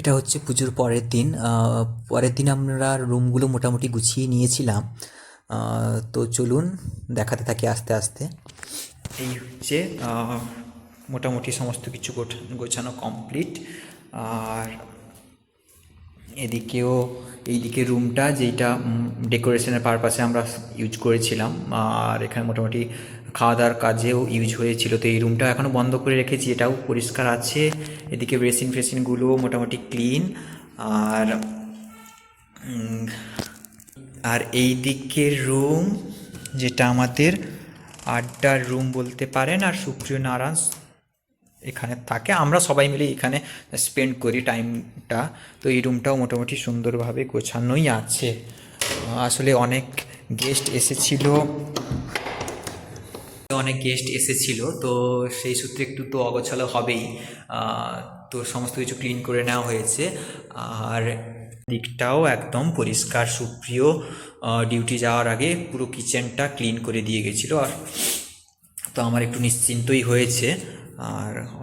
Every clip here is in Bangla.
এটা হচ্ছে পুজোর পরের দিন। পরের দিন আমরা রুমগুলো মোটামুটি গুছিয়ে নিয়েছিলাম। তো চলুন দেখাতে থাকি আস্তে আস্তে। এই হচ্ছে মোটামুটি সমস্ত কিছু গোছানো কমপ্লিট। আর এদিকেও এইদিকে রুমটা যেইটা ডেকোরেশনের পারপাসে আমরা ইউজ করেছিলাম, আর এখানে মোটামুটি খাওয়া দাওয়ার কাজেও ইউজ হয়েছিল। তো এই রুমটা এখনও বন্ধ করে রেখেছি, এটাও পরিষ্কার আছে। এদিকে বেসিন ফেসিনগুলো মোটামুটি ক্লিন। আর আর এই দিকের রুম যেটা আমাদের আড্ডার রুম বলতে পারেন, আর সুপ্রিয় নারায়ণ এখানে থাকে, আমরা সবাই মিলে এখানে স্পেন্ড করি টাইমটা। তো এই রুমটাও মোটামুটি সুন্দরভাবে গোছানোই আছে। আসলে অনেক গেস্ট এসেছিল, তো সেই সূত্রে একটু তো অগোছালো হবেই। তো সমস্ত কিছু ক্লিন করে নেওয়া হয়েছে। আর দিকটাও একদম পরিষ্কার। সুপ্রিয় ডিউটি যাওয়ার আগে পুরো কিচেনটা ক্লিন করে দিয়ে গেছিলো, আর তো আমার একটু নিশ্চিন্তই হয়েছে।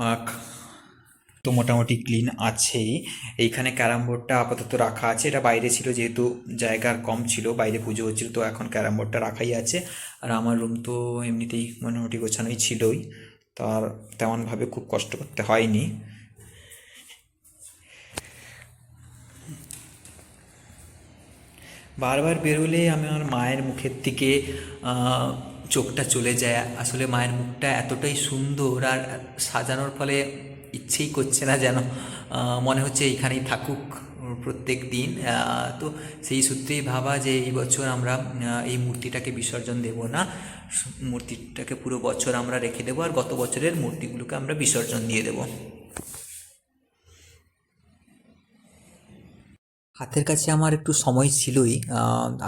আর তো মোটামুটি ক্লিন আছেই। এইখানে ক্যারাম বোর্ডটা আপাতত রাখা আছে, এটা বাইরে ছিল যেহেতু জায়গা কম ছিল, বাইরে পুজো হচ্ছিল, তো এখন ক্যারাম বোর্ডটা রাখাই আছে। আর আমার রুম তো এমনিতেই মোটামুটি গোছানোই ছিলই, তার তেমনভাবে খুব কষ্ট করতে হয়নি। বারবার বেরোলে আমার মায়ের মুখের দিকে চোখটা চলে যায়। আসলে মায়ের মুখটা এতটাই সুন্দর, আর সাজানোর ফলে ইচ্ছেই করছে না, যেন মনে হচ্ছে এইখানেই থাকুক প্রত্যেক দিন। তো সেই সূত্রেই ভাবা যে এই বছর আমরা এই মূর্তিটাকে বিসর্জন দেব না, মূর্তিটাকে পুরো বছর আমরা রেখে দেবো, আর গত বছরের মূর্তিগুলোকে আমরা বিসর্জন দিয়ে দেবো। হাতের কাছে আমার একটু সময় ছিলই।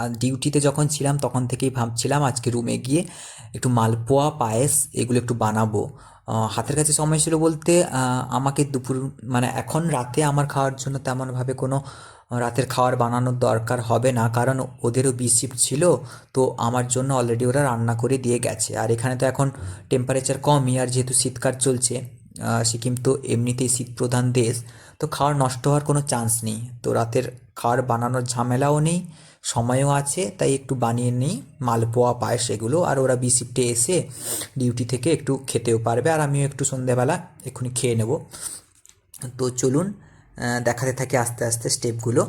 আর ডিউটিতে যখন ছিলাম তখন থেকেই ভাবছিলাম আজকে রুমে গিয়ে একটু মালপোয়া পায়েস এগুলো একটু বানাবো। হাতের কাছে সময় ছিল বলতে আমাকে দুপুর মানে এখন রাতে আমার খাওয়ার জন্য তেমনভাবে কোনো রাতের খাবার বানানোর দরকার হবে না, কারণ ওদেরও বি শিফট ছিল। তো আমার জন্য অলরেডি ওরা রান্না করে দিয়ে গেছে। আর এখানে তো এখন টেম্পারেচার কমই, আর যেহেতু শীতকাল চলছে, সিকিম তো এমনিতেই শীতপ্রধান দেশ, তো খাওয়ার নষ্ট হওয়ার কোনো চান্স নেই। তো রাতের খাওয়ার বানানোর ঝামেলাও নেই, সময়ও আছে, তাই একটু বানিয়ে নিই মালপোয়া পায়েস এগুলো। আর ওরা বি শিফটে এসে ডিউটি থেকে একটু খেতেও পারবে, আর আমিও একটু সন্ধেবেলা এক্ষুনি খেয়ে নেব। তো চলুন দেখাতে থাকি আস্তে আস্তে স্টেপগুলো।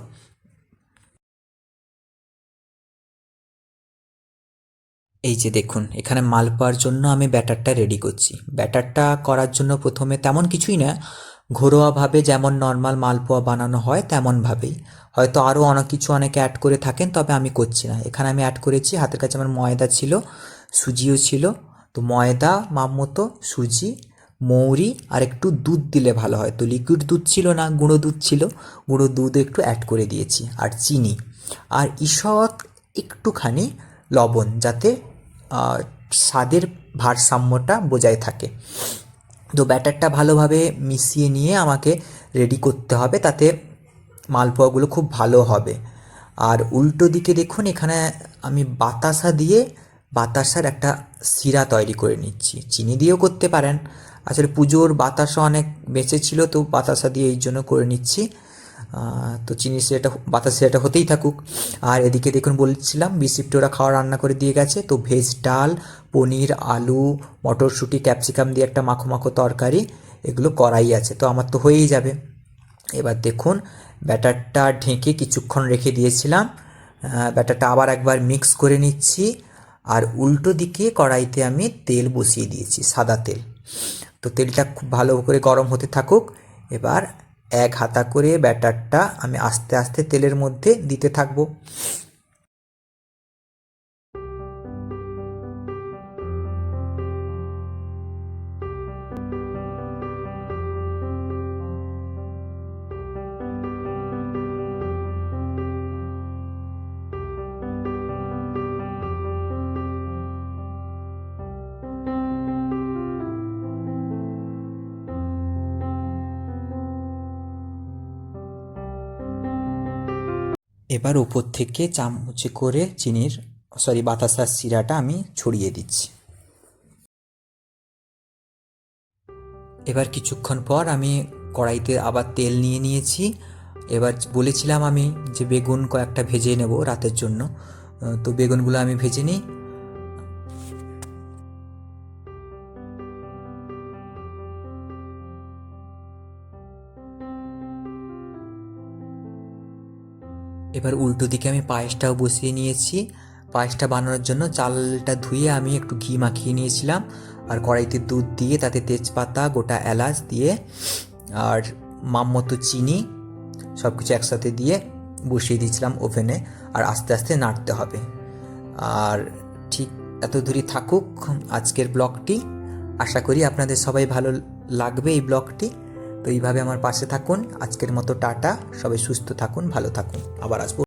এই যে দেখুন, এখানে মালপোয়ার জন্য আমি ব্যাটারটা রেডি করছি। ব্যাটারটা করার জন্য প্রথমে তেমন কিছুই না, ঘরোয়াভাবে যেমন নর্মাল মালপোয়া বানানো হয় তেমনভাবেই। হয়তো আরও অনেক কিছু অনেকে অ্যাড করে থাকেন, তবে আমি করছি না। এখানে আমি অ্যাড করেছি, হাতের কাছে আমার ময়দা ছিল, সুজিও ছিল। তো ময়দা মাপ মতো, সুজি, মৌরি আর একটু দুধ দিলে ভালো হয়। তো লিকুইড দুধ ছিল না, গুঁড়ো দুধ ছিল, গুঁড়ো দুধ একটু অ্যাড করে দিয়েছি, আর চিনি, আর ঈষৎ একটুখানি লবণ, যাতে স্বাদের ভারসাম্যটা বজায় থাকে। তো ব্যাটারটা ভালোভাবে মিশিয়ে নিয়ে আমাকে রেডি করতে হবে, তাতে মালপোয়াগুলো খুব ভালো হবে। আর উল্টো দিকে দেখুন, এখানে আমি বাতাসা দিয়ে বাতাসার একটা শিরা তৈরি করে নিচ্ছি। চিনি দিয়েও করতে পারেন, আসলে পুজোর বাতাসা অনেক বেঁচে ছিল, তো বাতাসা দিয়ে এই জন্য করে নিচ্ছি। তো চিনি শিরাটা বাতাসা শিরাটা হতেই থাকুক। আর এদিকে দেখুন, বলছিলাম বিসিফটে ওরা খাওয়া রান্না করে দিয়ে গেছে। তো ভেজ ডাল, পনির, আলু, মটরশুঁটি, ক্যাপসিকাম দিয়ে একটা মাখো মাখো তরকারি, এগুলো করাই আছে, তো আমার তো হয়েই যাবে। এবার দেখুন, ব্যাটারটা ঢেকে কিছুক্ষণ রেখে দিয়েছিলাম, ব্যাটারটা আবার একবার মিক্স করে নিচ্ছি। আর উল্টো দিকে কড়াইতে আমি তেল বসিয়ে দিয়েছি, সাদা তেল। তো তেলটা খুব ভালো করে গরম হতে থাকুক। এবার এক হাতা করে ব্যাটারটা আমি আস্তে আস্তে তেলের মধ্যে দিতে থাকবো। এবার উপর থেকে চামচে করে বাতাসার শিরাটা আমি ছড়িয়ে দিচ্ছি। এবার কিছুক্ষণ পর আমি কড়াইতে আবার তেল নিয়ে নিয়েছি, এবার বলেছিলাম আমি যে বেগুন কয়েকটা ভেজে নেব রাতের জন্য। তো বেগুনগুলো আমি ভেজে নিই। এবার উল্টো দিকে আমি পায়েসটাও বসিয়ে নিয়েছি। পায়েসটা বানানোর জন্য চালটা ধুয়ে আমি একটু ঘি মাখিয়ে নিয়েছিলাম, আর কড়াইতে দুধ দিয়ে তাতে তেজপাতা, গোটা এলাচ দিয়ে আর মাপমতো চিনি সব কিছু একসাথে দিয়ে বসিয়ে দিয়েছিলাম ওভেনে। আর আস্তে আস্তে নাড়তে হবে। আর ঠিক এত দূরই থাকুক আজকের ব্লগটি। আশা করি আপনাদের সবাই ভালো লাগবে এই ব্লগটি। তো এইভাবে আমার পাশে থাকুন। আজকের মতো টাটা, সবাই সুস্থ থাকুন, ভালো থাকুন, আবার আসবো।